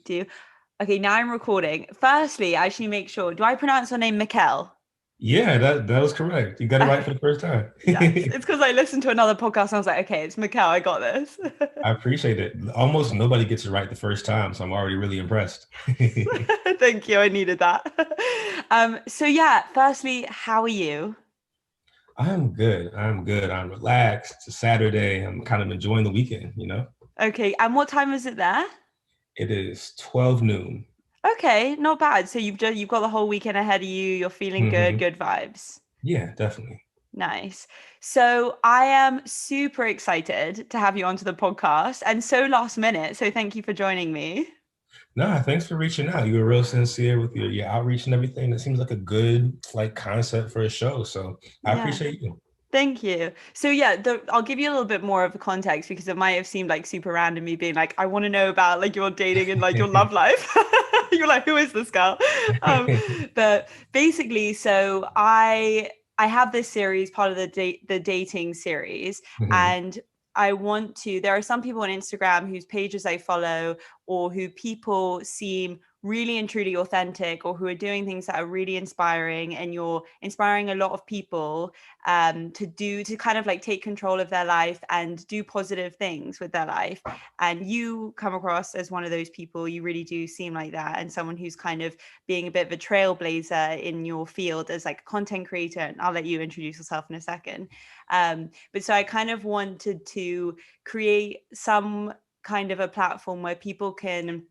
do. Okay, now I'm recording. Firstly, actually make sure, do I pronounce your name Michell? Yeah, that was correct. You got it right for the first time. Yes, it's because I listened to another podcast and I was like, okay, it's Michelle, I got this. I appreciate it. Almost nobody gets it right the first time, so I'm already really impressed. Thank you, I needed that. So yeah, firstly, how are you? I'm good. I'm good. I'm relaxed. It's a Saturday. I'm kind of enjoying the weekend. Okay, and what time is it there? It is 12 noon. Okay, not bad. So you've got the whole weekend ahead of you. You're feeling good, Hmm. good vibes. Yeah, definitely. Nice. So I am super excited to have you onto the podcast and so last minute. So thank you for joining me. Nah, thanks for reaching out. You were real sincere with your outreach and everything. It seems like a good concept for a show. So I Yeah. appreciate you. Thank you. So yeah, I'll give you a little bit more of a context because it might have seemed like super random me being like, I want to know about like your dating and like your love life. You're like, who is this girl? Um, but basically, so I have this series, part of the dating series, Hmm. and I want to. There are some people on Instagram whose pages I follow, or who people seem really and truly authentic, or who are doing things that are really inspiring, and you're inspiring a lot of people to kind of like take control of their life and do positive things with their life. And you come across as one of those people. You really do seem like that, and someone who's kind of being a bit of a trailblazer in your field as like a content creator. And I'll let you introduce yourself in a second. But so I kind of wanted to create some kind of a platform where people can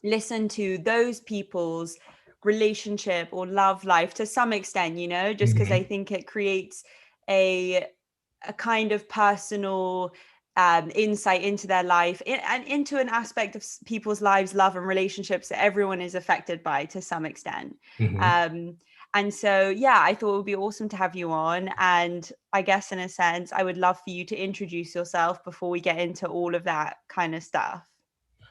listen to those people's relationship or love life to some extent, just because I Hmm. think it creates a a kind of personal insight into their life and into an aspect of people's lives, love and relationships that everyone is affected by to some extent. Hmm. Um, and so, yeah, I thought it would be awesome to have you on. And I guess in a sense, I would love for you to introduce yourself before we get into all of that kind of stuff.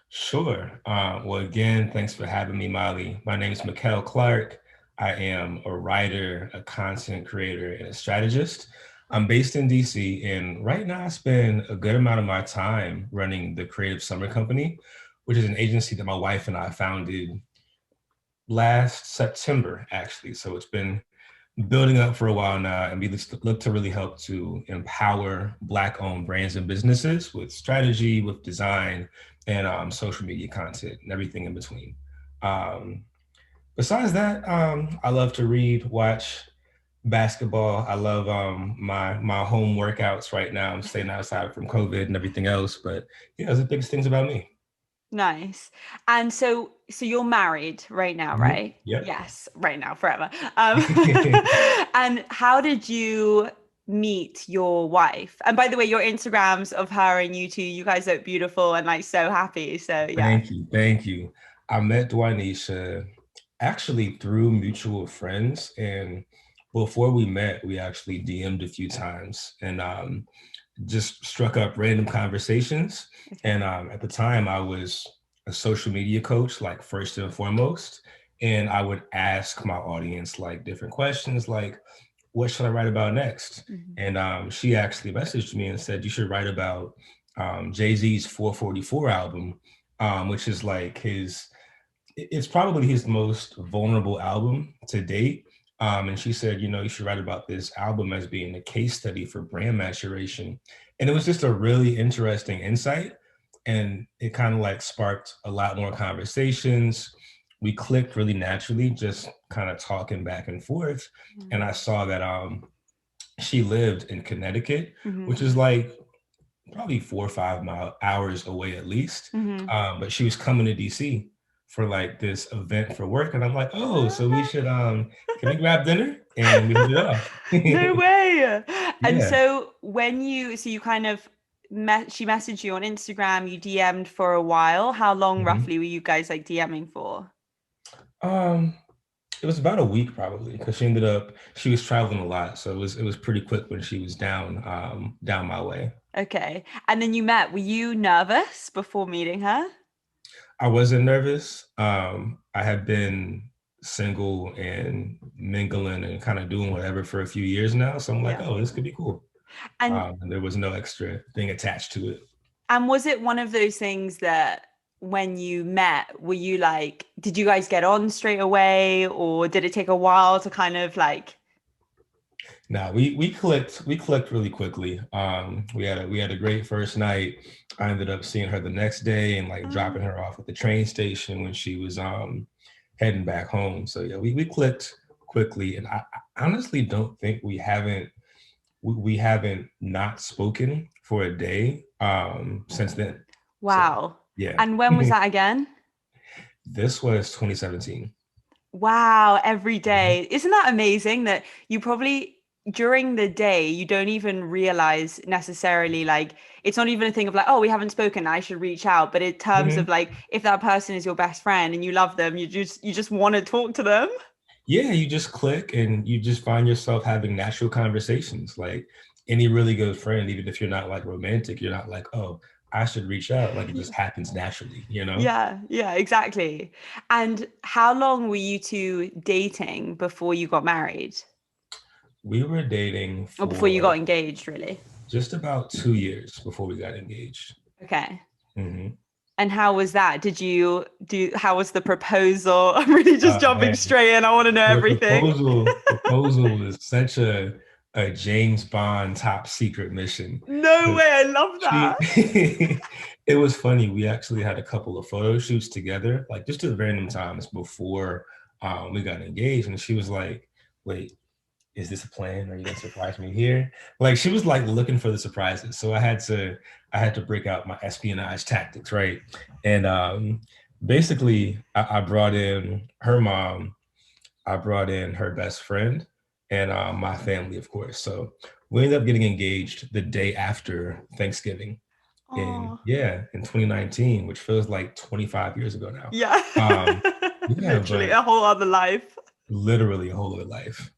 Sure. Well, again, thanks for having me, Molly. My name is Michelle Clark. I am a writer, a content creator, and a strategist. I'm based in DC, and right now I spend a good amount of my time running the Creative Summer Company, which is an agency that my wife and I founded last September, actually. So it's been building up for a while now, and we look to really help to empower Black-owned brands and businesses with strategy, with design, and social media content and everything in between. Um, Besides that, I love to read, watch basketball. I love my home workouts right now. I'm staying outside from COVID and everything else, but yeah, those are the biggest things about me. Nice. And so you're married right now, Mhm. right? Yep. Yes, right now, forever. And how did you meet your wife? And by the way, your Instagrams of her and you two, you guys look beautiful and like so happy. So yeah. Thank you. Thank you. I met Dwanisha actually through mutual friends. And before we met, we actually DM'd a few times and just struck up random conversations. Okay. And at the time, I was a social media coach, like first and foremost. And I would ask my audience like different questions, like, what should I write about next? Mhm. And she actually messaged me and said, you should write about Jay-Z's 444 album, which is like it's probably his most vulnerable album to date. And she said, you should write about this album as being a case study for brand maturation. And it was just a really interesting insight. And it kind of like sparked a lot more conversations. We clicked really naturally, just kind of talking back and forth. And I saw that she lived in Connecticut, Mhm. which is like probably 4 or 5 hours away at least. Mhm. But she was coming to DC for like this event for work. And I'm like, oh, so we should can we grab dinner? And we hit it off. No way. And Yeah. so you kind of she messaged you on Instagram, you DM'd for a while. How long Hmm. roughly were you guys like DMing for? Um, it was about a week probably because she was traveling a lot. So it was pretty quick when she was down my way. Okay. And then you met. Were you nervous before meeting her? I wasn't nervous. I had been single and mingling and kind of doing whatever for a few years now. So I'm like, Yeah. oh, this could be cool. And And there was no extra thing attached to it. and was it one of those things that when you met, were you like, did you guys get on straight away, or did it take a while to kind of like? Now we clicked really quickly. We had a great first night. I ended up seeing her the next day and like dropping her off at the train station when she was heading back home. So yeah, we clicked quickly, and I honestly don't think we haven't not spoken for a day since then. So Wow. yeah. And when was that again? This was 2017. Wow, every Mhm. day. Isn't that amazing that you probably during the day you don't even realize necessarily, like it's not even a thing of like, oh, we haven't spoken, I should reach out. But in terms of Mhm. like if that person is your best friend and you love them, you just want to talk to them. Yeah, you just click and you just find yourself having natural conversations. Like any really good friend, even if you're not like romantic, you're not like, oh, I should reach out. Like it just happens naturally, you know? Yeah, yeah, exactly. And how long were you two dating before you got married? We were dating Or before you for got engaged, really? just about 2 years before we got engaged. Okay. Hmm. And how was that? Did you do, how was the proposal? I'm really just jumping Man, straight in. I want to know the everything. proposal was such a James Bond top secret mission. No way, I love She, that. it was funny. We actually had a couple of photo shoots together, like just at random times before we got engaged. And she was like, "Wait, is this a plan? Are you gonna surprise me here?" Like she was like looking for the surprises. So I had to break out my espionage tactics, right? And basically, I brought in her mom, I brought in her best friend, and my family, of course. So we ended up getting engaged the day after Thanksgiving Oh, in 2019, which feels like 25 years ago now. yeah. Um, yeah, Literally but a whole other life. literally a whole other life.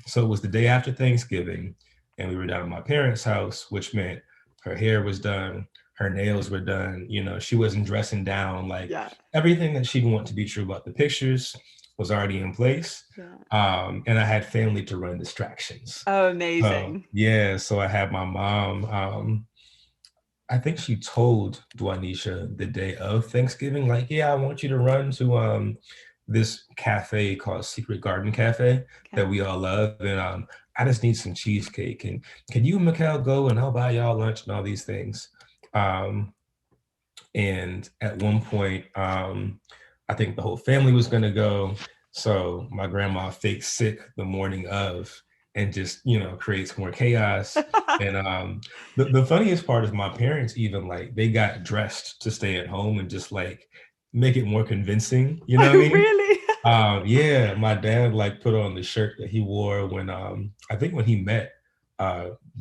So it was the day after Thanksgiving, and we were down at my parents' house, which meant her hair was done, her nails were done. You know, she wasn't dressing down. Like Yeah, everything that she'd want to be true about the pictures was already in place. yeah. And I had family to run distractions. Oh, So amazing. yeah, so I had my mom. I think she told Dwanisha the day of Thanksgiving, like, yeah, I want you to run to this cafe called Secret Garden Cafe that Okay. we all love. And I just need some cheesecake. And can you and Mikhail go and I'll buy y'all lunch and all these things. Um, and at one point, I think the whole family was going to go. So my grandma faked sick the morning of and just, creates more chaos. And the funniest part is my parents even like they got dressed to stay at home and just like make it more convincing. You know what I Oh, mean? really? Yeah, my dad like put on the shirt that he wore when I think when he met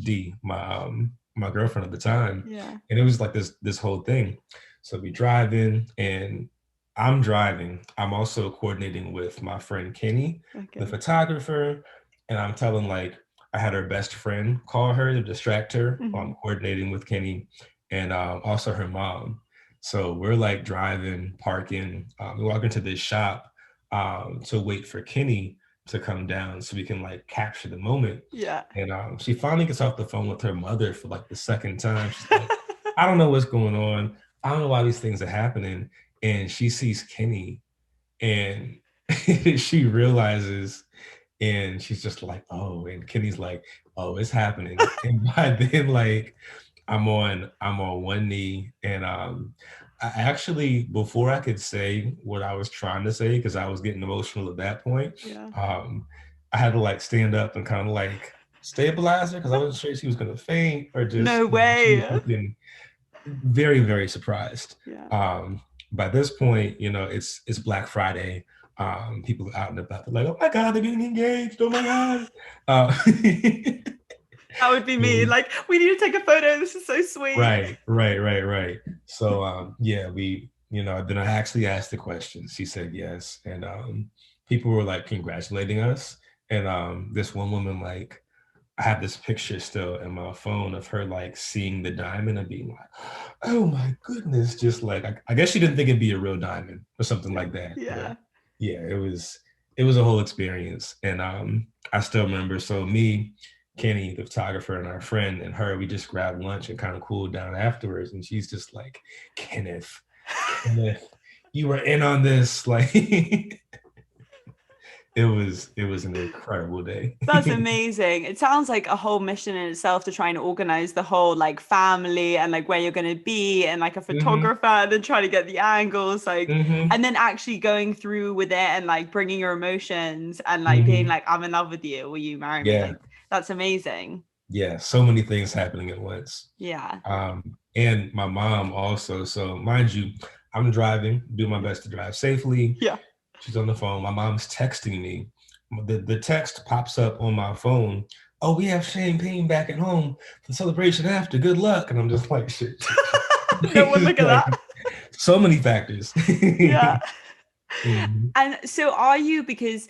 D, my girlfriend at the time, Yeah. and it was like this whole thing. So we drive in, and I'm driving. I'm also coordinating with my friend Kenny, the Okay. photographer, and I'm telling like I had her best friend call her to distract her while Hmm. I'm coordinating with Kenny, and also her mom. So we're like driving, parking. We walk into this shop to wait for Kenny to come down so we can like capture the moment. Yeah. And she finally gets off the phone with her mother for like the second time. She's like, I don't know what's going on. I don't know why these things are happening. And she sees Kenny and she realizes and she's just like, oh, and Kenny's like, oh, it's happening. And by then, like, I'm on one knee, and I actually before I could say what I was trying to say because I was getting emotional at that point, Yeah. um, I had to like stand up and kind of like stabilize her because I wasn't sure if she was gonna faint or No just she was way. looking very very surprised. Yeah. Um, by this point, it's Black Friday. People are out and about. They're like, oh my God, they're getting engaged. Oh my God. Uh, That would be me. yeah, Like, we need to take a photo. This is so sweet. right. So yeah, then I actually asked the question. She said yes. And people were like congratulating us. And this one woman, like, I have this picture still in my phone of her like seeing the diamond and being like, oh my goodness, just like I guess she didn't think it'd be a real diamond or something Yeah. like that. But Yeah. yeah, it was a whole experience. And I still remember. So me, Kenny, the photographer, and our friend and her, we just grabbed lunch and kind of cooled down afterwards. And she's just like, Kenneth, And then you were in on this, like it was an incredible day. That's amazing. It sounds like a whole mission in itself to try and organize the whole like family and like where you're going to be and like a hmm photographer and then trying to get the angles like hmm and then actually going through with it and like bringing your emotions and like being hmm like I'm in love with you, will you marry me? Yeah, Like that's amazing. yeah, so many things happening at once. Yeah. And my mom also. So mind you, I'm driving, do my best to drive safely. Yeah. She's on the phone. My mom's texting me. The text pops up on my phone. Oh, we have champagne back at home for the celebration after. Good luck. And I'm just like, shit, shit, shit. No one look It's at like that. so many factors. Yeah. Mhm, And so are you, because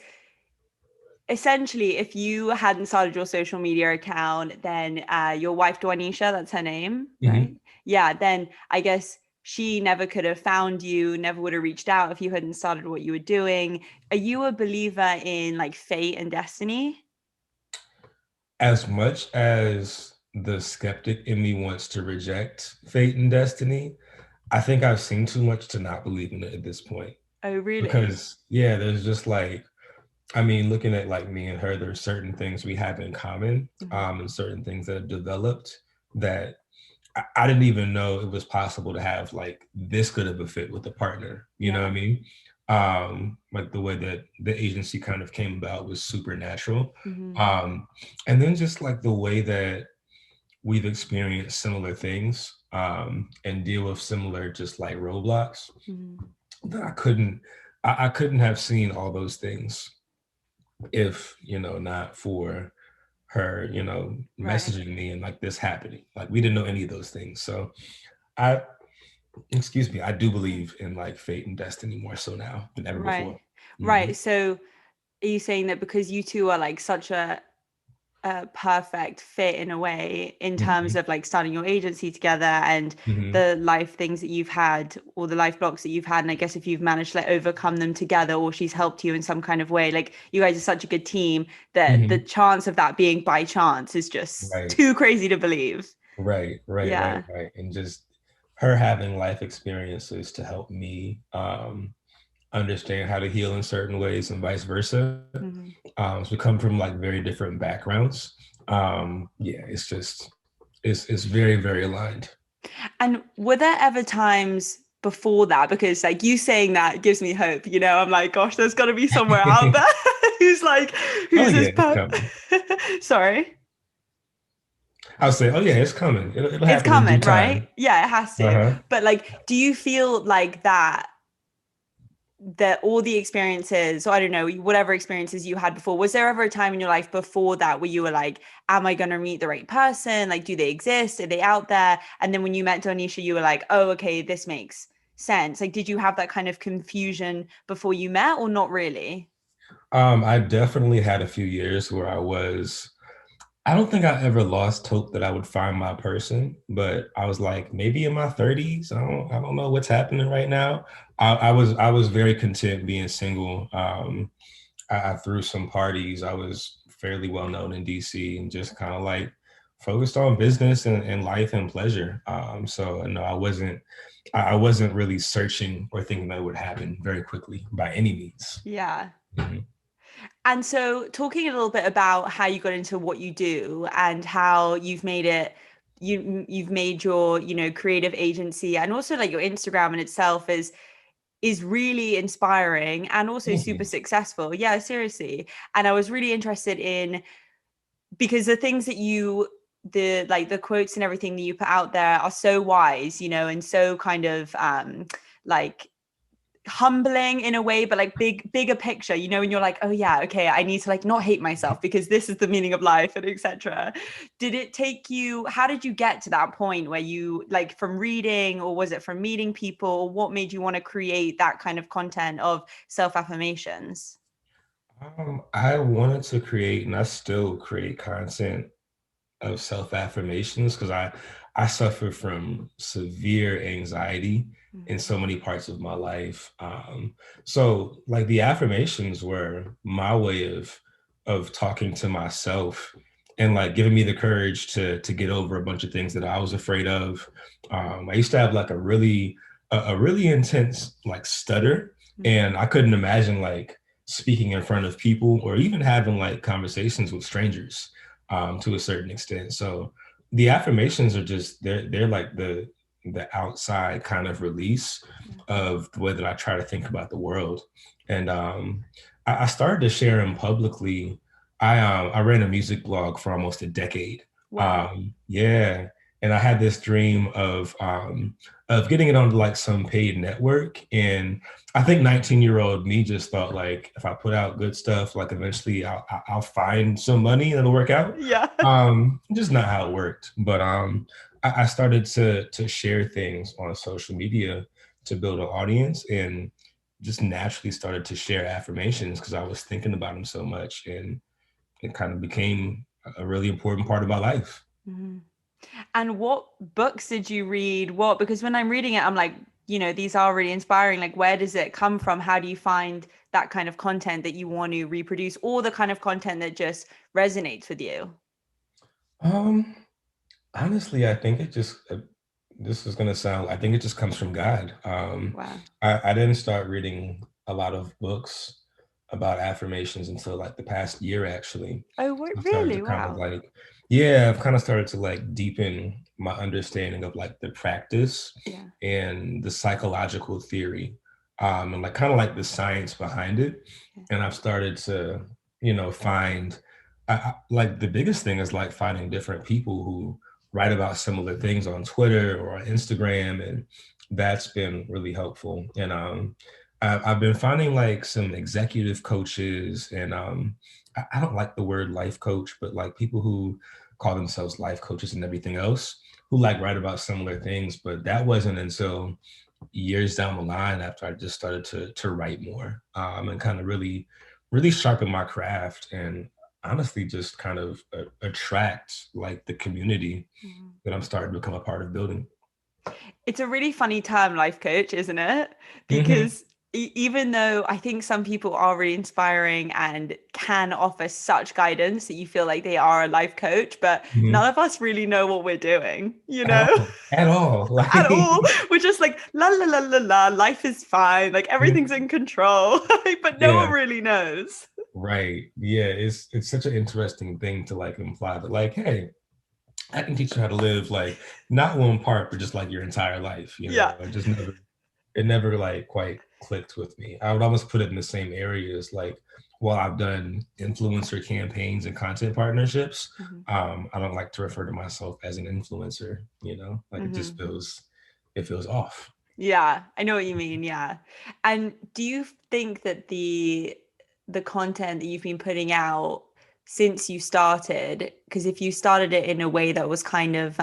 essentially if you hadn't started your social media account, then your wife Dwanisha, that's her name, right? mhm. Yeah, then I guess she never could have found you, never would have reached out if you hadn't started what you were doing. Are you a believer in like fate and destiny? As much as the skeptic in me wants to reject fate and destiny, I think I've seen too much to not believe in it at this point. Oh, really? Because yeah, there's just like, I mean, looking at like me and her, there's certain things we have in common, Mhm. and certain things that have developed that I didn't even know it was possible to have like this good of a fit with a partner. You know what I Yeah. mean? Like the way that the agency kind of came about was supernatural. Hmm. Um, and then just like the way that we've experienced similar things, and deal with similar just like roadblocks Hmm. that I couldn't have seen all those things if, not for her, Right. messaging me and like this happening. Like we didn't know any of those things. So I, excuse me, I do believe in like fate and destiny more so now than ever before. Right. Hmm Right. So are you saying that because you two are like such a perfect fit in a way in terms hmm of like starting your agency together and hmm the life things that you've had or the life blocks that you've had, and I guess if you've managed to like overcome them together or she's helped you in some kind of way, like you guys are such a good team that the hmm chance of that being by chance is just Right, too crazy to believe. right, right, right, Yeah. right. And just her having life experiences to help me understand how to heal in certain ways and vice versa. Mhm. So we come from like very different backgrounds. Yeah, it's just it's very, very aligned. And were there ever times before that? Because like you saying that gives me hope, you know, I'm like, gosh, there's got to be somewhere out there who's like, Oh who's this yeah, it's coming. sorry. I'll say, oh yeah, it's coming. It'll It's happen in due coming, right? time. Yeah, it has to. Uh-huh. But like, do you feel like that all the experiences, or I don't know, whatever experiences you had before, was there ever a time in your life before that where you were like, am I going to meet the right person? Like, do they exist? Are they out there? And then when you met Donisha, you were like, oh, okay, this makes sense. Like, did you have that kind of confusion before you met or not really? I definitely had a few years where I don't think I ever lost hope that I would find my person, but I was like, maybe in my 30s. I don't know what's happening right now. I was very content being single. I threw some parties. I was fairly well known in DC and just kind of like focused on business and life and pleasure. So no, I wasn't really searching or thinking that would happen very quickly by any means. Yeah. Mhm. And so talking a little bit about how you got into what you do and how you've made it, you've made your, you know, creative agency and also like your Instagram in itself is really inspiring and also Thank super you. successful. Yeah, seriously. And I was really interested in, because the things that you, the like the quotes and everything that you put out there are so wise, you know, and so kind of like humbling in a way, but like bigger picture, you know, and you're like, oh yeah, okay, I need to like not hate myself because this is the meaning of life and etc. Did it take you, how did you get to that point where you like from reading, or was it from meeting people, or what made you want to create that kind of content of self affirmations? I wanted to create, and I still create content of self affirmations because I suffer from severe anxiety in Mhm. so many parts of my life. So like the affirmations were my way of talking to myself and like giving me the courage to get over a bunch of things that I was afraid of. I used to have like a really a really intense like stutter, Mhm. and I couldn't imagine like speaking in front of people or even having like conversations with strangers to a certain extent. So the affirmations are just they're like the outside kind of release Yeah. of the way that I try to think about the world. And I started to share them publicly. I ran a music blog for almost a decade. Wow. Yeah, and I had this dream of getting it onto like some paid network. And I think 19-year-old me just thought like if I put out good stuff, like eventually I'll find some money and it'll work out. Yeah. Just not how it worked. But I started to share things on social media to build an audience, and just naturally started to share affirmations because I was thinking about them so much, and it kind of became a really important part of my life. Mhm. And what books did you read? What, because when I'm reading it, I'm like, these are really inspiring. Like, where does it come from? How do you find that kind of content that you want to reproduce, or the kind of content that just resonates with you? Um, Honestly, I think it just this is gonna sound. I think it just comes from God. Wow. I didn't start reading a lot of books about affirmations until like the past year, actually. Oh, I started to really? kind of Wow. like, yeah, I've kind of started to like deepen my understanding of like the practice Yeah. and the psychological theory, and like kind of like the science behind it. Yeah. And I've started to, find like the biggest thing is like finding different people who write about similar things on Twitter or on Instagram, and that's been really helpful. And I've been finding like some executive coaches, and I don't like the word life coach, but like people who call themselves life coaches and everything else, who like write about similar things. But that wasn't until years down the line after I just started to write more, and kind of really sharpen my craft, and honestly just kind of attract like the community Mhm. that I'm starting to become a part of building. It's a really funny term, life coach, isn't it? Hmm. Because even though I think some people are really inspiring and can offer such guidance that you feel like they are a life coach, but Hmm. none of us really know what we're doing, At all. at Like, all. We're just like, la la la la la, life is fine, like everything's in control, but no one yeah, really knows. right. Yeah, it's such an interesting thing to like imply that like, hey, I can teach you how to live like not one part, but just like your entire life. Yeah. It never like quite clicked with me. I would almost put it in the same area as like, while I've done influencer campaigns and content partnerships, Mhm. I don't like to refer to myself as an influencer, like it just Mhm. feels off. Yeah, I know what you mean. Yeah. And do you think that the content that you've been putting out since you started, because if you started it in a way that was kind of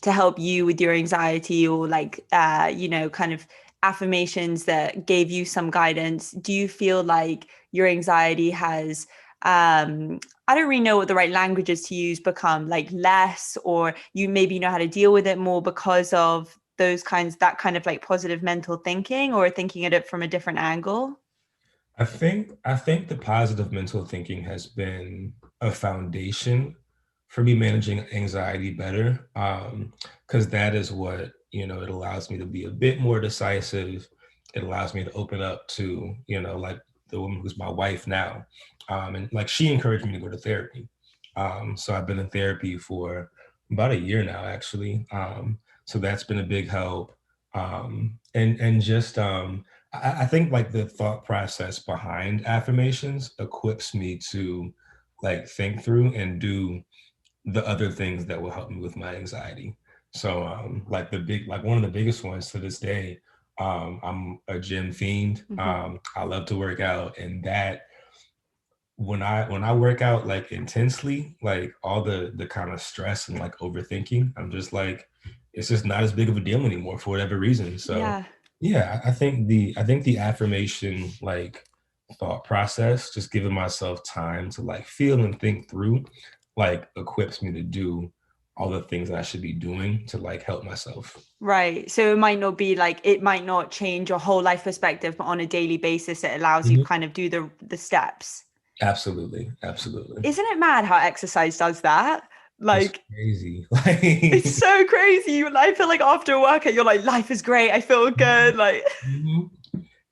to help you with your anxiety, or like kind of affirmations that gave you some guidance, do you feel like your anxiety has I don't really know what the right language is to use, become like less, or you maybe know how to deal with it more because of that kind of like positive mental thinking, or thinking at it from a different angle? I think the positive mental thinking has been a foundation for me managing anxiety better. Because that is what, it allows me to be a bit more decisive. It allows me to open up to, like the woman who's my wife now. And like she encouraged me to go to therapy. So I've been in therapy for about a year now, actually. So that's been a big help. And just I think like the thought process behind affirmations equips me to like think through and do the other things that will help me with my anxiety. So like one of the biggest ones to this day, I'm a gym fiend. Hmm. I love to work out, and that when I work out like intensely, like all the kind of stress and like overthinking, I'm just like, it's just not as big of a deal anymore for whatever reason. So Yeah. yeah, I think the affirmation like thought process, just giving myself time to like feel and think through, like equips me to do all the things that I should be doing to like help myself. Right. So it might not change your whole life perspective, but on a daily basis, it allows you Mhm. kind of do the steps. Absolutely, absolutely. Isn't it mad how exercise does that? It's Like, crazy. it's Like, so crazy. I feel like after a workout, you're like, life is great. I feel good. Like, mhm.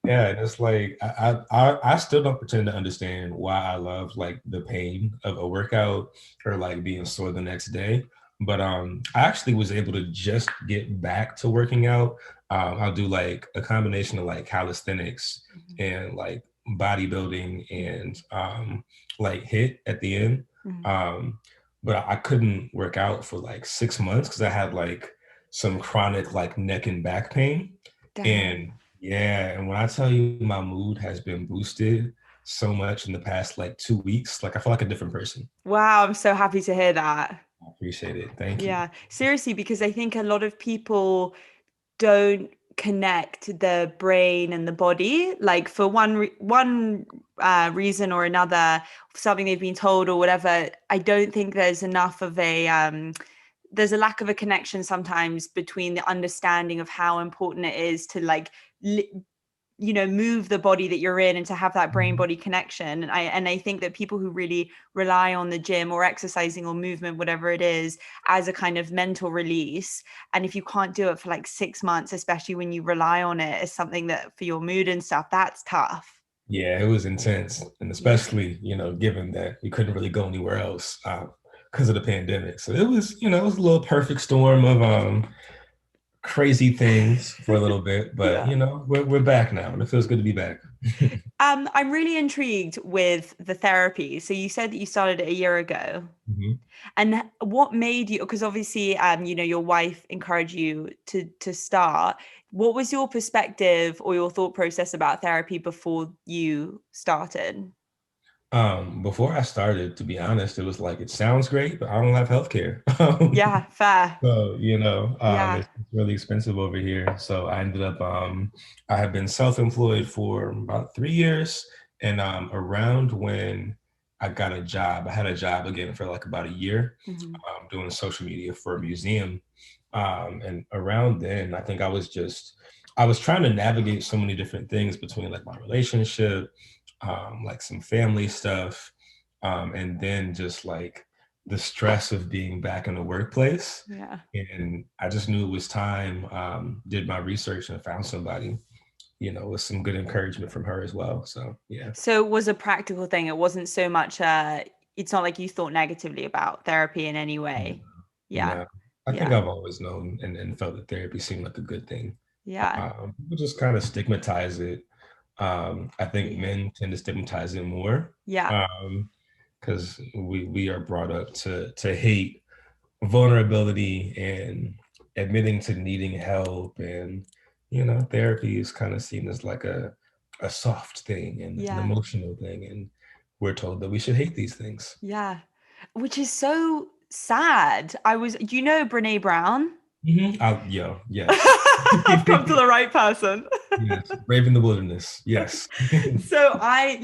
Yeah, and it's like I still don't pretend to understand why I love like the pain of a workout or like being sore the next day. But I actually was able to just get back to working out. I'll do like a combination of like calisthenics and like bodybuilding and like hit at the end. Mhm. Um, but I couldn't work out for like 6 months because I had like some chronic like neck and back pain. Damn. And yeah, and when I tell you my mood has been boosted so much in the past like 2 weeks, like I feel like a different person. Wow, I'm so happy to hear that. I appreciate it. Thank you. Yeah, seriously, because I think a lot of people don't connect the brain and the body, like for one reason or another, something they've been told or whatever. I don't think there's enough of a there's a lack of a connection sometimes between the understanding of how important it is to like move the body that you're in and to have that brain Mhm. body connection. And I think that people who really rely on the gym or exercising or movement, whatever it is, as a kind of mental release, and if you can't do it for like 6 months, especially when you rely on it as something that for your mood and stuff, that's tough. Yeah, it was intense. And Yeah. especially, given that we couldn't really go anywhere else because of the pandemic. So it was, it was a little perfect storm of crazy things for a little bit, but Yeah. we're back now and it feels good to be back. I'm really intrigued with the therapy. So you said that you started it a year ago. Mhm. And what made you, because obviously, your wife encouraged you to start. What was your perspective or your thought process about therapy before you started? Before I started, to be honest, it was like it sounds great, but I don't have healthcare. Yeah, fair. So, Yeah. it's really expensive over here. So I ended up, I have been self-employed for about 3 years. And around when I got a job, I had a job again for like about a year, Mhm. doing social media for a museum. And around then, I think I was trying to navigate so many different things between like my relationship, like some family stuff, and then just like the stress of being back in the workplace. Yeah. And I just knew it was time. Did my research and found somebody, with some good encouragement from her as well. So yeah. So it was a practical thing. It wasn't so much it's not like you thought negatively about therapy in any No, way. Yeah. no. I think Yeah. I've always known and felt that therapy seemed like a good thing. Yeah. People just kind of stigmatize it. I think Yeah. men tend to stigmatize it more Yeah. because we are brought up to hate vulnerability and admitting to needing help, and therapy is kind of seen as like a soft thing and an Yeah. emotional thing, and we're told that we should hate these things. Yeah. Which is so sad. Do you know Brene Brown? Yes. I've come to the right person. Yes, brave in the wilderness. Yes. So I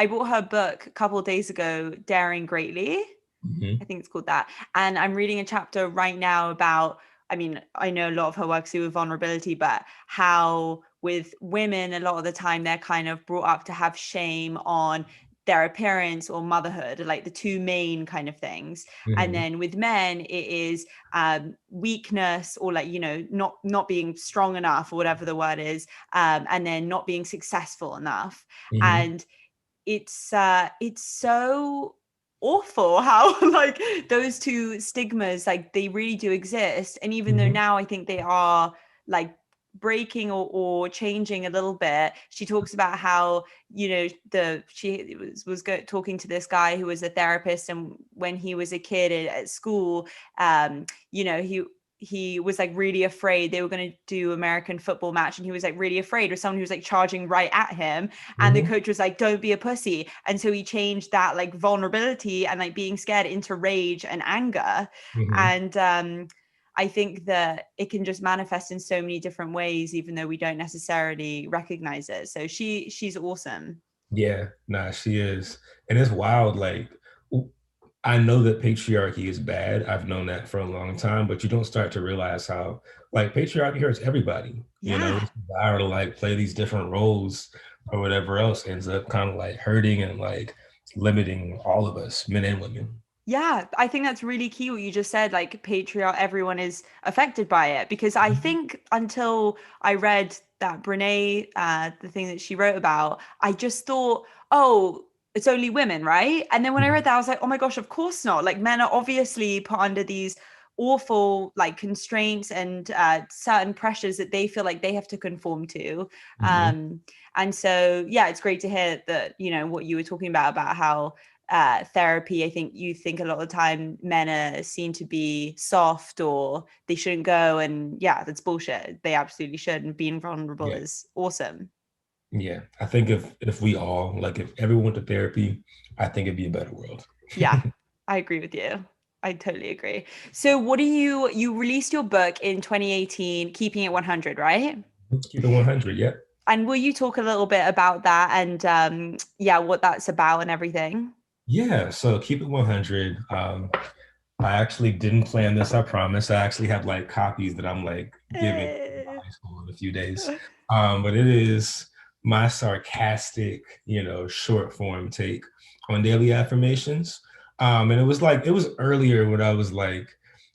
bought her book a couple of days ago, Daring Greatly. I Mhm. think it's called that. And I'm reading a chapter right now about, I mean, I know a lot of her work to do with vulnerability, but how with women, a lot of the time they're kind of brought up to have shame on their appearance or motherhood, like the two main kind of things. And Mhm. then with men, it is weakness or like, not being strong enough or whatever the word is, and then not being successful enough. Mhm. And it's so awful how like those two stigmas, like they really do exist. And even though Mhm. now I think they are like breaking or changing a little bit, she talks about how talking to this guy who was a therapist, and when he was a kid at school, he was like really afraid they were going to do American football match, and he was like really afraid of someone who was like charging right at him, and the Mhm. coach was like, don't be a pussy. And so he changed that like vulnerability and like being scared into rage and anger. Mhm. And I think that it can just manifest in so many different ways, even though we don't necessarily recognize it. So she's awesome. Yeah, nah, she is. And it's wild. Like, I know that patriarchy is bad. I've known that for a long time, but you don't start to realize how, like, patriarchy hurts everybody. Yeah. This desire to, like, play these different roles or whatever else ends up kind of, like, hurting and, like, limiting all of us, men and women. Yeah, I think that's really key what you just said, like patriarch, everyone is affected by it. Because I think until I read that Brene, the thing that she wrote about, I just thought, oh, it's only women, right? And then when I read that, I was like, oh my gosh, of course not. Like men are obviously put under these awful like constraints and certain pressures that they feel like they have to conform to. Mm-hmm. And so, yeah, it's great to hear that, you know, what you were talking about how therapy, I think you think a lot of the time men are seen to be soft or they shouldn't go, and yeah, that's bullshit. They absolutely should, and being vulnerable Yeah. is awesome. Yeah. I think if we all, like if everyone went to therapy, I think it'd be a better world. Yeah, I agree with you. I totally agree. So what do you released your book in 2018, Keeping It 100, right? Let's keep it 100. Yeah. And will you talk a little bit about that and yeah, what that's about and everything? Yeah. So keep it 100. I actually didn't plan this, I promise. I actually have like copies that I'm like giving to Eh. high school in a few days. But it is my sarcastic, short form take on daily affirmations. And it was earlier when I was like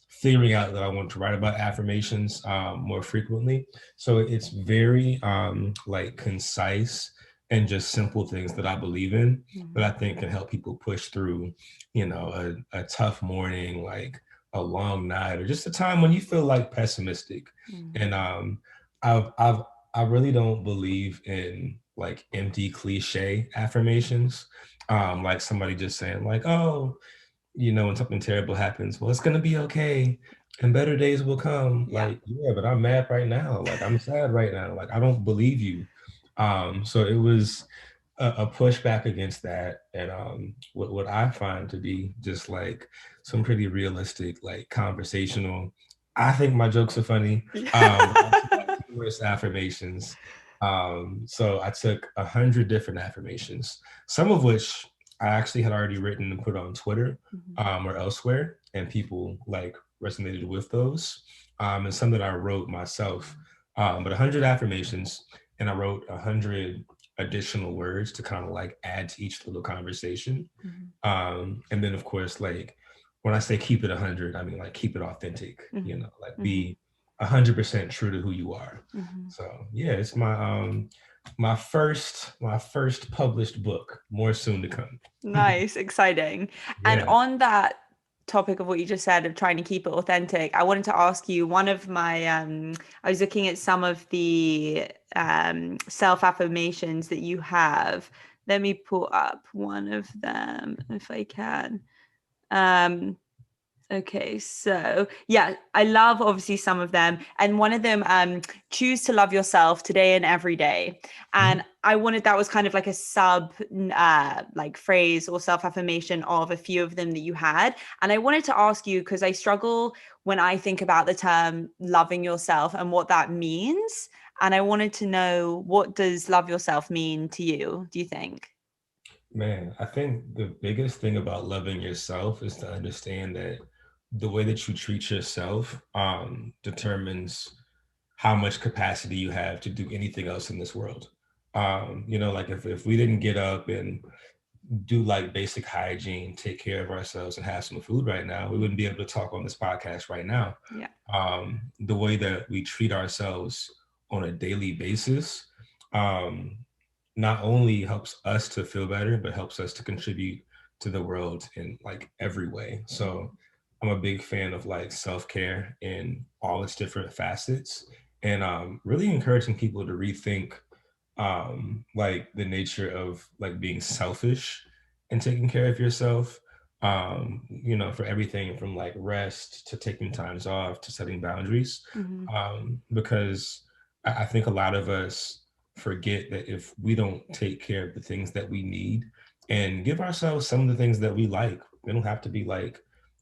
figuring out that I wanted to write about affirmations more frequently. So it's very like concise and just simple things that I believe in that I think can help people push through a tough morning, like a long night, or just a time when you feel like pessimistic. And I've I've I really don't believe in like empty cliche affirmations. Like somebody just saying like, oh, when something terrible happens, well, it's gonna be okay and better days will come. Yeah. Like, yeah, but I'm mad right now. Like I'm sad right now. Like I don't believe you. So it was a pushback against that, and what I find to be just like some pretty realistic, like conversational. I think my jokes are funny. But also, like, humorous affirmations. So I took 100 different affirmations, some of which I actually had already written and put on Twitter or elsewhere, and people like resonated with those, and some that I wrote myself. But 100 affirmations, and I wrote 100 additional words to kind of like add to each little conversation. And then of course, like when I say keep it 100, I mean like keep it authentic, like be 100% true to who you are. So yeah, it's my first published book, more soon to come. Nice, exciting. And Yeah. on that topic of what you just said of trying to keep it authentic, I wanted to ask you one of my I was looking at some of the self affirmations that you have. Let me pull up one of them if I can. Um Okay, so yeah, I love obviously some of them, and one of them, choose to love yourself today and every day. Mhm. And I wanted that was kind of like a sub, like phrase or self affirmation of a few of them that you had. And I wanted to ask you because I struggle when I think about the term loving yourself and what that means. And I wanted to know, what does love yourself mean to you? Do you think? Man, I think the biggest thing about loving yourself is to understand that the way that you treat yourself determines how much capacity you have to do anything else in this world. Like if we didn't get up and do like basic hygiene, take care of ourselves, and have some food right now, we wouldn't be able to talk on this podcast right now. Yeah. The way that we treat ourselves on a daily basis um, not only helps us to feel better, but helps us to contribute to the world in like every way. So I'm a big fan of like self-care in all its different facets, and really encouraging people to rethink like the nature of like being selfish and taking care of yourself, for everything from like rest to taking times off to setting boundaries, Mm-hmm. because I think a lot of us forget that if we don't take care of the things that we need and give ourselves some of the things that we like, they don't have to be like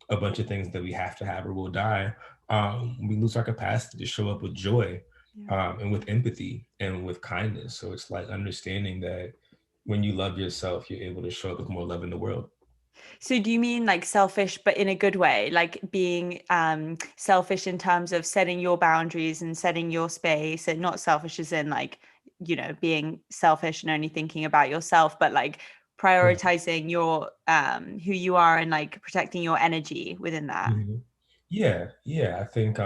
a bunch of things that we have to have or we'll die. We lose our capacity to show up with joy, Yeah. and with empathy and with kindness. So it's like understanding that when you love yourself, you're able to show up with more love in the world. So do you mean like selfish, but in a good way, like being selfish in terms of setting your boundaries and setting your space, and not selfish as in like, being selfish and only thinking about yourself, but like prioritizing your who you are and like protecting your energy within that. Mhm. Yeah. I think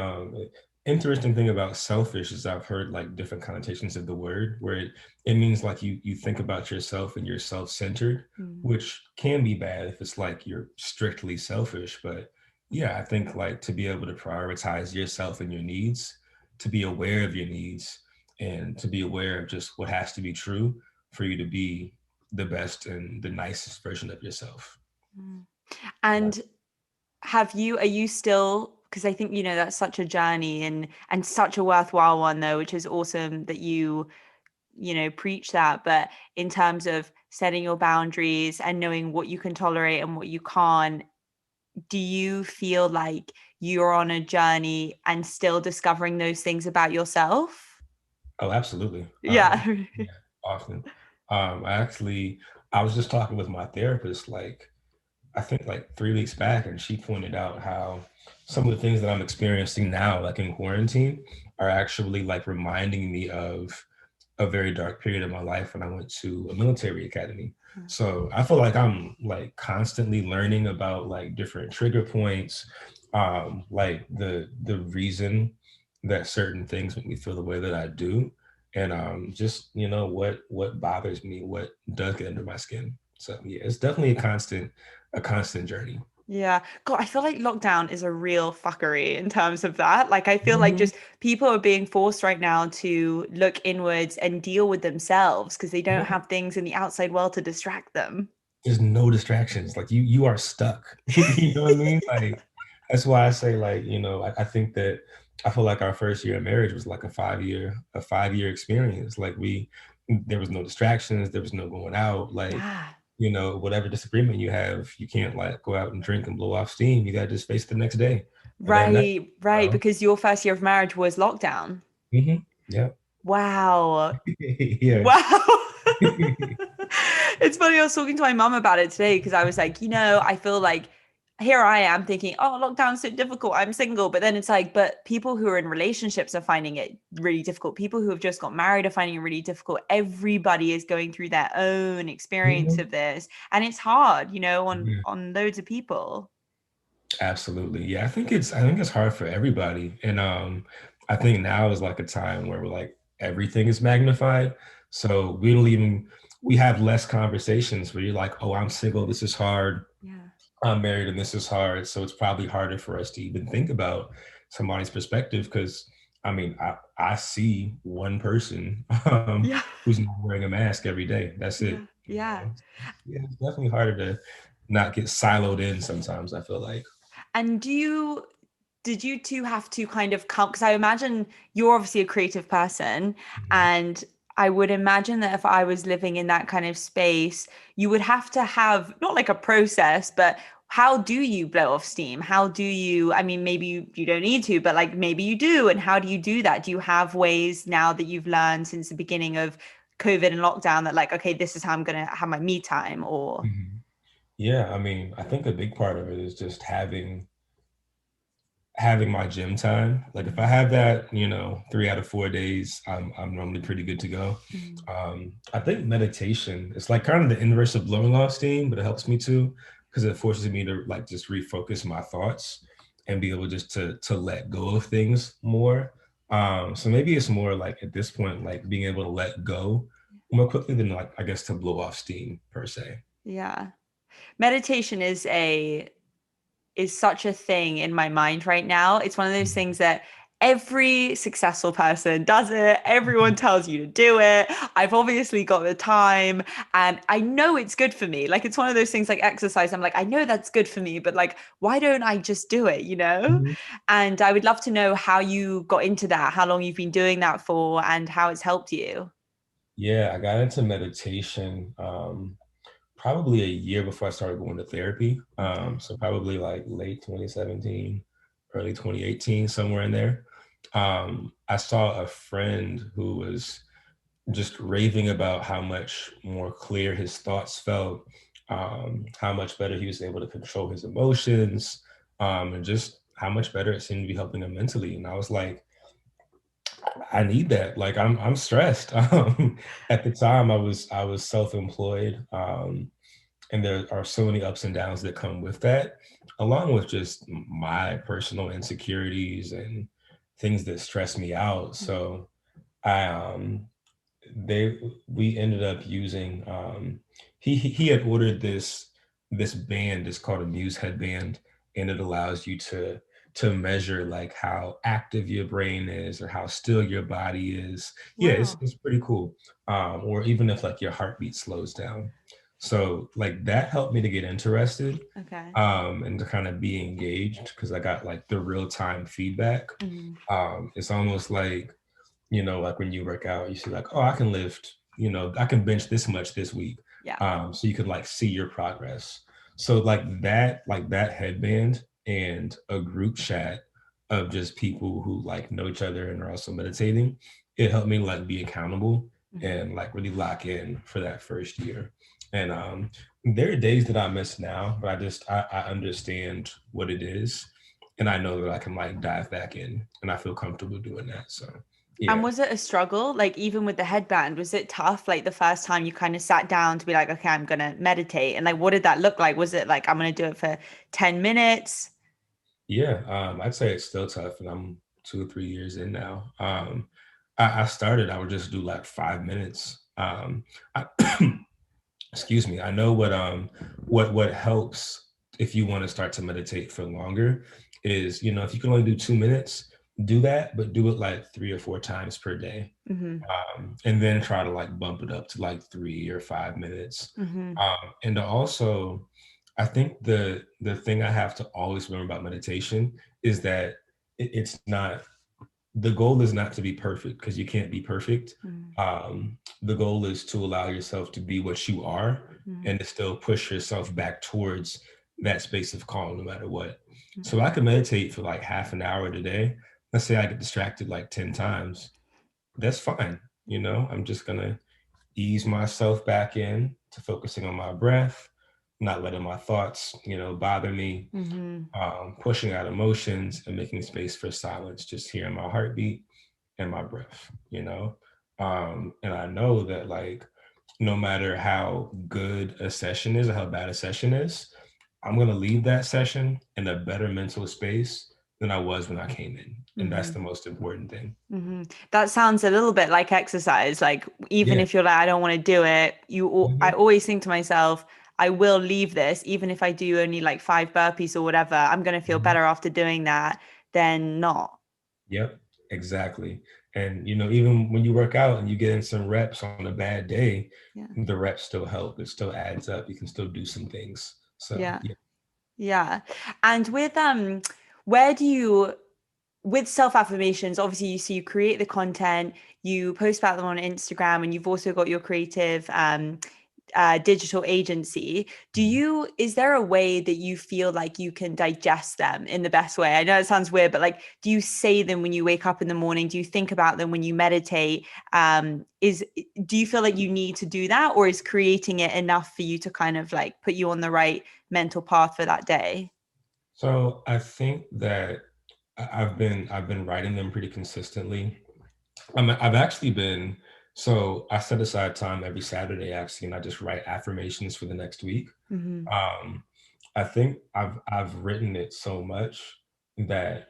interesting thing about selfish is I've heard like different connotations of the word where it means like you think about yourself and you're self-centered, Mm. which can be bad if it's like you're strictly selfish. But yeah, I think like to be able to prioritize yourself and your needs, to be aware of your needs, and to be aware of just what has to be true for you to be the best and the nicest version of yourself. Mm. Yeah. And are you still, because I think, you know, that's such a journey and such a worthwhile one though, which is awesome that you know, preach that. But in terms of setting your boundaries and knowing what you can tolerate and what you can't, do you feel like you're on a journey and still discovering those things about yourself? Oh, absolutely. Yeah. Yeah, often. I actually, I was just talking with my therapist, like, I think like 3 weeks back, and she pointed out how some of the things that I'm experiencing now, like in quarantine, are actually like reminding me of a very dark period of my life when I went to a military academy. So I feel like I'm like constantly learning about like different trigger points, like the reason that certain things make me feel the way that I do, and just you know what bothers me, what does get under my skin. So yeah, it's definitely a constant journey. Yeah. God, I feel like lockdown is a real fuckery in terms of that. Like, I feel like Mhm. just people are being forced right now to look inwards and deal with themselves because they don't Yeah. have things in the outside world to distract them. There's no distractions. Like you are stuck. You know what I mean? Like that's why I say like, you know, I think that I feel like our first year of marriage was like a 5-year experience. Like there was no distractions, there was no going out. Like, Yeah. you know, whatever disagreement you have, you can't like go out and drink and blow off steam. You gotta just face the next day or that night, Right, right. you Because your first year of marriage was lockdown. know? Yeah. Wow. Yeah. Wow. It's funny, I was talking to my mum about it today because I was like, you know, I feel like here I am thinking, oh, lockdown's so difficult. I'm single. But then it's like, but people who are in relationships are finding it really difficult. People who have just got married are finding it really difficult. Everybody is going through their own experience Mhm. of this. And it's hard, you know, Yeah. on loads of people. Absolutely. Yeah, I think it's hard for everybody. And I think now is like a time where we're like everything is magnified. So we have less conversations where you're like, "Oh, I'm single, this is hard. Yeah. I'm married and this is hard." So it's probably harder for us to even think about somebody's perspective because I mean, I see one person Yeah. who's not wearing a mask every day. That's it. Yeah. You Yeah. know? Yeah, it's definitely harder to not get siloed in sometimes, I feel like. And did you two have to kind of come? Because I imagine you're obviously a creative person, Mhm. and I would imagine that if I was living in that kind of space, you would have to have not like a process, but how do you blow off steam? How do you, I mean, maybe you don't need to, but like maybe you do. And how do you do that? Do you have ways now that you've learned since the beginning of COVID and lockdown that like, okay, this is how I'm gonna have my me time or Mhm. Yeah, I mean, I think a big part of it is just having my gym time. Like if I have that, 3 out of 4 days, I'm normally pretty good to go. Mm. I think meditation is like kind of the inverse of blowing off steam, but it helps me too because it forces me to like just refocus my thoughts and be able just to let go of things more. So maybe it's more like at this point, like being able to let go more quickly than like I guess to blow off steam per se. Yeah. Meditation is such a thing in my mind right now. It's one of those things that every successful person does it. Everyone tells you to do it. I've obviously got the time and I know it's good for me. Like it's one of those things like exercise. I'm like, I know that's good for me, but like, why don't I just do it, you know? Mhm. And I would love to know how you got into that, how long you've been doing that for, and how it's helped you. Yeah, I got into meditation probably a year before I started going to therapy. Okay. So probably like late 2017, early 2018, somewhere in there. I saw a friend who was just raving about how much more clear his thoughts felt, how much better he was able to control his emotions, and just how much better it seemed to be helping him mentally. And I was like, I need that. Like I'm stressed. At the time I was self-employed. And there are so many ups and downs that come with that, along with just my personal insecurities and things that stress me out. So I they we ended up using he had ordered this band. It's called a Muse headband, and it allows you to measure like how active your brain is or how still your body is. Yeah, Wow. it's pretty cool. Or even if like your heartbeat slows down. So like that helped me to get interested Okay. and to kind of be engaged because I got like the real-time feedback. Hmm. It's almost like, like when you work out, you see like, oh, I can lift, I can bench this much this week. Yeah. So you could like see your progress. So like that headband and a group chat of just people who like know each other and are also meditating, it helped me like be accountable Hmm. and like really lock in for that first year. And there are days that I miss now, but I understand what it is. And I know that I can like dive back in and I feel comfortable doing that. So And yeah. was it a struggle? Like even with the headband, was it tough? Like the first time you kind of sat down to be like, okay, I'm gonna meditate. And like what did that look like? Was it like I'm gonna do it for 10 minutes? Yeah, I'd say it's still tough, and I'm 2 or 3 years in now. I started, I would just do like 5 minutes. I, excuse me. I know what helps if you want to start to meditate for longer is, if you can only do 2 minutes, do that, but do it like 3 or 4 times per day. Hmm. And then try to like bump it up to like 3 or 5 minutes. Hmm. And to also, I think the thing I have to always remember about meditation is that it's not, the goal is not to be perfect because you can't be perfect. The goal is to allow yourself to be what you are Hmm. and to still push yourself back towards that space of calm no matter what. So I can meditate for like half an hour today. Let's say I get distracted like 10 times. That's fine. I'm just going to ease myself back in to focusing on my breath, not letting my thoughts, bother me, Hmm. pushing out emotions and making space for silence, just hearing my heartbeat and my breath. And I know that like, no matter how good a session is or how bad a session is, I'm going to leave that session in a better mental space than I was when I came in. And that's Hmm. the most important thing. Hmm. That sounds a little bit like exercise. Like even Yeah. if you're like, I don't want to do it, I Mhm. always think to myself, I will leave this, even if I do only like 5 burpees or whatever, I'm gonna feel Mhm. better after doing that than not. Yep, exactly. And even when you work out and you get in some reps on a bad day, Yeah. the reps still help. It still adds up. You can still do some things. So Yeah. yeah. Yeah. And with where do you with self affirmations, obviously you create the content, you post about them on Instagram, and you've also got your creative digital agency. Is there a way that you feel like you can digest them in the best way? I know it sounds weird, but like, do you say them when you wake up in the morning? Do you think about them when you meditate? Do you feel like you need to do that, or is creating it enough for you to kind of like put you on the right mental path for that day? So I think that I've been writing them pretty consistently. I've actually been so I set aside time every Saturday actually, and I just write affirmations for the next week. Hmm. Um, I think I've written it so much that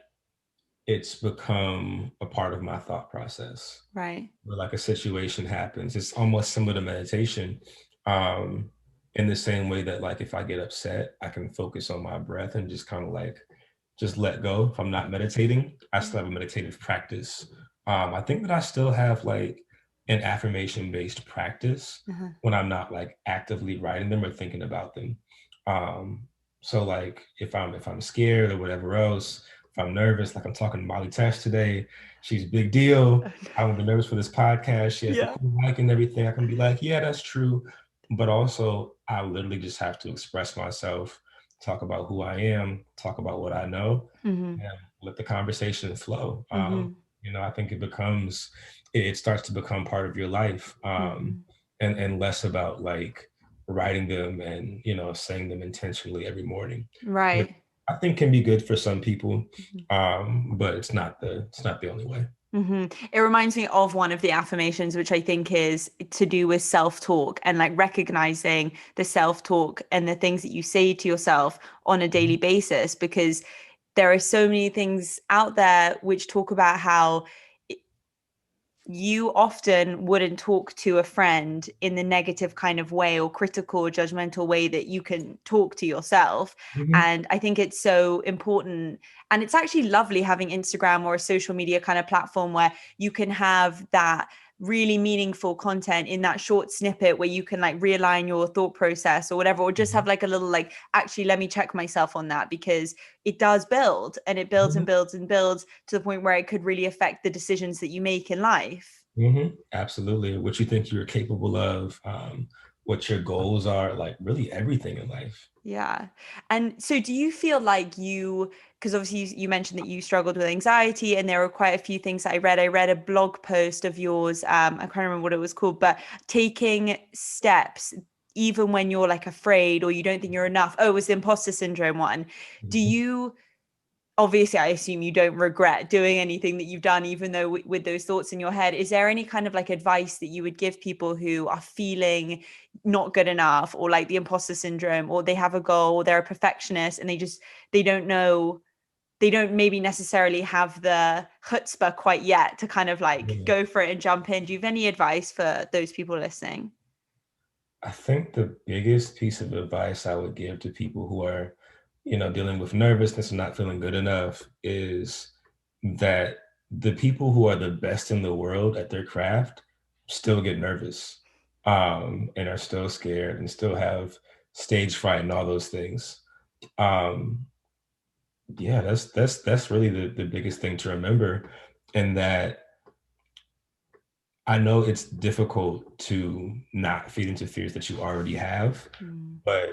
it's become a part of my thought process. Right. Where like a situation happens, it's almost similar to meditation. Um, in the same way that like if I get upset, I can focus on my breath and just kind of like just let go. If I'm not meditating, I Yeah. still have a meditative practice. I think that I still have like an affirmation based practice Uh-huh. when I'm not like actively writing them or thinking about them. Um, so like if I'm scared or whatever else, if I'm nervous, like I'm talking to Molly Tesh today, she's a big deal. I would be nervous for this podcast. She has the Yeah. cool mic and everything. I can be like, yeah, that's true. But also, I literally just have to express myself, talk about who I am, talk about what I know, Hmm. and let the conversation flow. Hmm. I think it starts to become part of your life, Hmm. and less about like writing them and saying them intentionally every morning, which Right. I think can be good for some people, Mhm. but it's not the only way. It reminds me of one of the affirmations, which I think is to do with self-talk and like recognizing the self-talk and the things that you say to yourself on a daily basis, because there are so many things out there which talk about how you often wouldn't talk to a friend in the negative kind of way or critical or judgmental way that you can talk to yourself. Mhm. And I think it's so important. And it's actually lovely having Instagram or a social media kind of platform where you can have that really meaningful content in that short snippet where you can like realign your thought process or whatever, or just have like a little like, actually, let me check myself on that, because it does build and it builds and Mhm. builds and builds to the point where it could really affect the decisions that you make in life. Absolutely. What you think you're capable of, what your goals are, like really everything in life. Yeah. And so do you feel like because obviously you mentioned that you struggled with anxiety and there were quite a few things that I read. I read a blog post of yours. I can't remember what it was called, but taking steps even when you're like afraid or you don't think you're enough. Oh, it was the imposter syndrome one. Do Mhm. you obviously I assume you don't regret doing anything that you've done, even though with those thoughts in your head, is there any kind of like advice that you would give people who are feeling not good enough or like the imposter syndrome, or they have a goal or they're a perfectionist and they don't know, they don't maybe necessarily have the chutzpah quite yet to kind of like Yeah. go for it and jump in? Do you have any advice for those people listening? I think the biggest piece of advice I would give to people who are, dealing with nervousness and not feeling good enough is that the people who are the best in the world at their craft still get nervous, and are still scared and still have stage fright and all those things. Um, yeah, that's really the biggest thing to remember, and that I know it's difficult to not feed into fears that you already have, Mm. but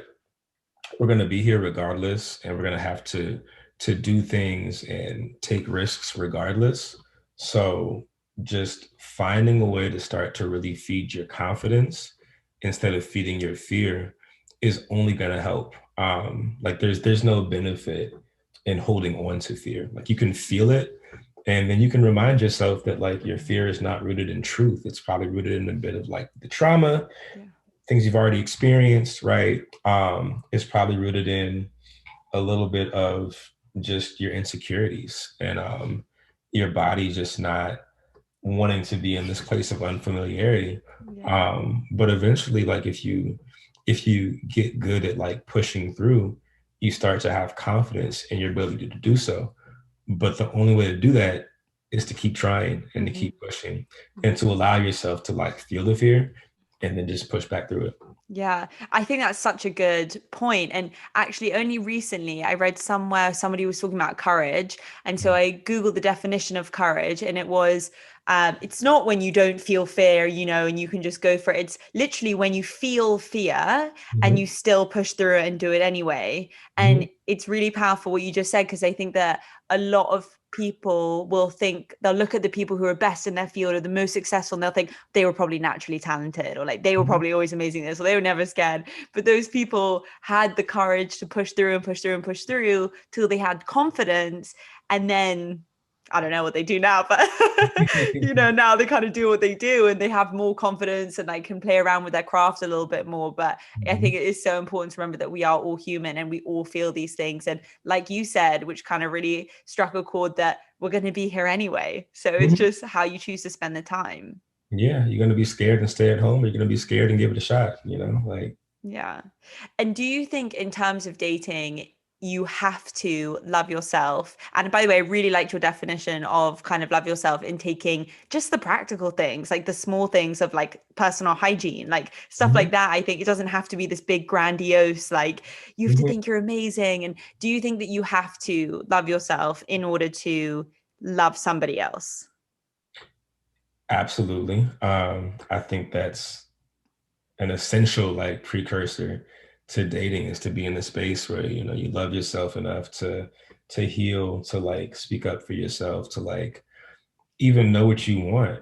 we're going to be here regardless, and we're going to have to do things and take risks regardless. So just finding a way to start to really feed your confidence instead of feeding your fear is only going to help. Like there's no benefit in holding on to fear. Like you can feel it, and then you can remind yourself that like your fear is not rooted in truth. It's probably rooted in a bit of like the trauma, Yeah. things you've already experienced, right? It's probably rooted in a little bit of just your insecurities and your body just not wanting to be in this place of unfamiliarity. Yeah. But eventually, like if you get good at like pushing through, you start to have confidence in your ability to do so. But the only way to do that is to keep trying and to Hmm. keep pushing and to allow yourself to like feel the fear and then just push back through it. Yeah, I think that's such a good point. And actually, only recently I read somewhere somebody was talking about courage. And so I Googled the definition of courage, and it was it's not when you don't feel fear, and you can just go for it. It's literally when you feel fear and you Mhm, still push through it and do it anyway. And mhm, it's really powerful what you just said, because I think that a lot of people will think they'll look at the people who are best in their field or the most successful, and they'll think they were probably naturally talented, or like they were mhm, probably always amazing at this, or they were never scared. But those people had the courage to push through and push through and push through till they had confidence. And then I don't know what they do now, but now they kind of do what they do and they have more confidence and like can play around with their craft a little bit more. But I think mhm, it is so important to remember that we are all human and we all feel these things. And like you said, which kind of really struck a chord, that we're going to be here anyway. So it's mhm. just how you choose to spend the time. Yeah, you're gonna be scared and stay at home, or you're gonna be scared and give it a shot, like Yeah. And do you think in terms of dating, you have to love yourself? And by the way, I really liked your definition of kind of love yourself in taking just the practical things, like the small things of like personal hygiene, like stuff like mhm, that. I think it doesn't have to be this big grandiose, like you have to mhm. think you're amazing. And do you think that you have to love yourself in order to love somebody else? Absolutely. I think that's an essential like precursor to dating is to be in a space where you love yourself enough to heal, to like speak up for yourself, to like even know what you want.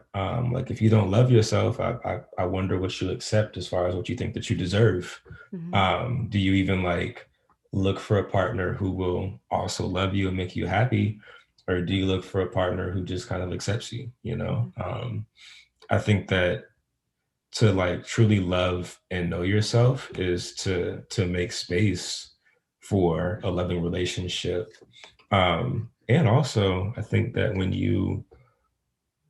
Like if you don't love yourself, I wonder what you accept as far as what you think that you deserve. Mhm. Do you even like look for a partner who will also love you and make you happy? or do you look for a partner who just kind of accepts you? I think that to like truly love and know yourself is to make space for a loving relationship. And also I think that when you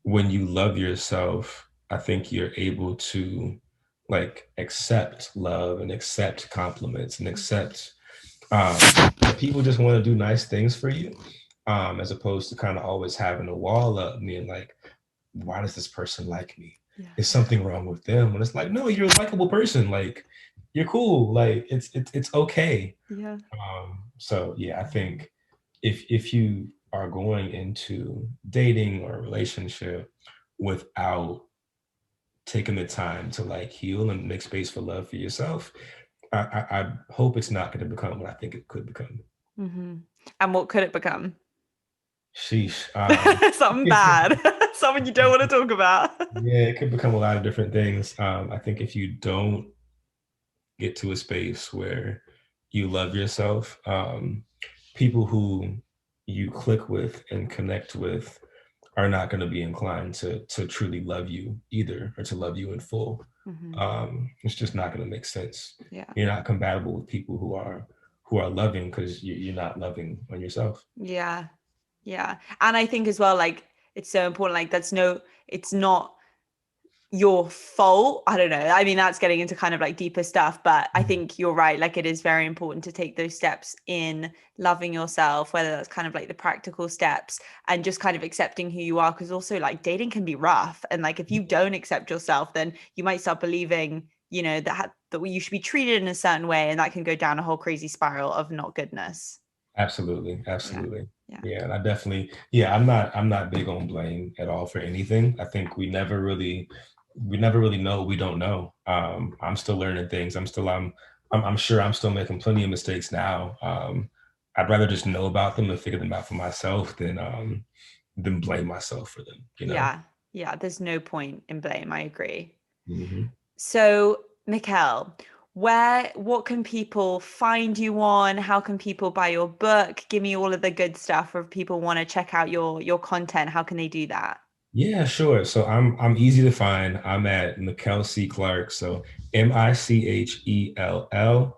love yourself, I think you're able to like accept love and accept compliments and accept that people just want to do nice things for you, as opposed to kind of always having a wall up, being like, why does this person like me? Yeah. Is something wrong with them? And it's like, no, you're a likable person. Like, you're cool. Like, it's okay. Yeah. So yeah, I think if you are going into dating or a relationship without taking the time to like heal and make space for love for yourself, I hope it's not going to become what I think it could become. Mm-hmm. And what could it become? Sheesh. Something bad. Something you don't want to talk about. Yeah, it could become a lot of different things. I think if you don't get to a space where you love yourself, people who you click with and connect with are not going to be inclined to truly love you either, or to love you in full. It's just not going to make sense. Yeah. You're not compatible with people who are loving, because you're not loving on yourself. Yeah. Yeah. And I think as well, like, it's so important. Like, it's not your fault. I don't know. I mean, that's getting into kind of like deeper stuff, but I think you're right. Like, it is very important to take those steps in loving yourself, whether that's kind of like the practical steps and just kind of accepting who you are. Because also, like, dating can be rough. And like, if you don't accept yourself, then you might start believing, that you should be treated in a certain way. And that can go down a whole crazy spiral of not goodness. Absolutely, absolutely. Yeah. Yeah, and I definitely, I'm not big on blame at all for anything. I think we never really know what we don't know. I'm still learning things. I'm sure I'm still making plenty of mistakes now. I'd rather just know about them and figure them out for myself than blame myself for them, Yeah. Yeah. There's no point in blame. I agree. Mm-hmm. So, Michelle, what can people find you on? How can people buy your book? Give me all of the good stuff. If people want to check out your content, how can they do that? Yeah, sure. So I'm easy to find. I'm at Michell C Clark. So MichellClark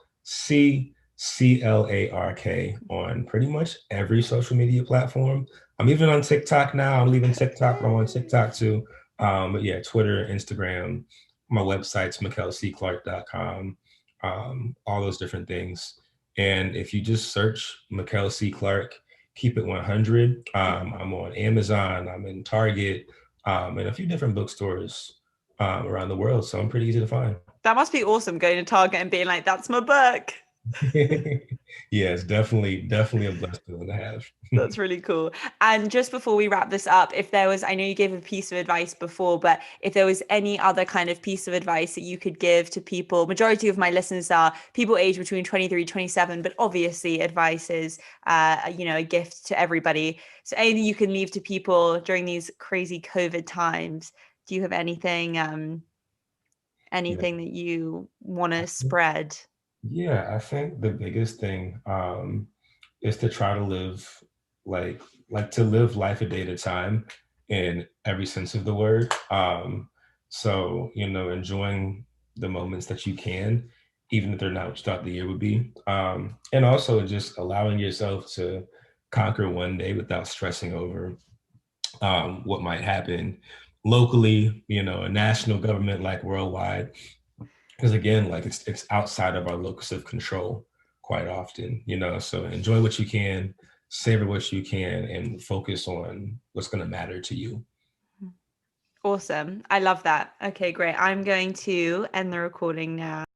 on pretty much every social media platform. I'm even on TikTok now. I'm leaving TikTok, but I'm on TikTok too. But yeah, Twitter, Instagram, my website's michellcclark.com, all those different things. And if you just search Michell C Clark, keep it 100. I'm on Amazon, I'm in Target, and a few different bookstores around the world. So I'm pretty easy to find. That must be awesome, going to Target and being like, that's my book. Yeah, it's definitely a blessed feeling to have. That's really cool. And just before we wrap this up, if there was, I know you gave a piece of advice before, but if there was any other kind of piece of advice that you could give to people, majority of my listeners are people aged between 23, 27, but obviously advice is, a gift to everybody. So anything you can leave to people during these crazy COVID times, do you have anything, Yeah. anything that you want to spread? Yeah, I think the biggest thing is to try to live like to live life a day at a time in every sense of the word. So enjoying the moments that you can, even if they're not what you thought the year would be, and also just allowing yourself to conquer one day without stressing over what might happen locally, a national government, like worldwide, because again, like it's outside of our locus of control quite often, so enjoy what you can, savor what you can, and focus on what's going to matter to you. Awesome. I love that. Okay, great. I'm going to end the recording now.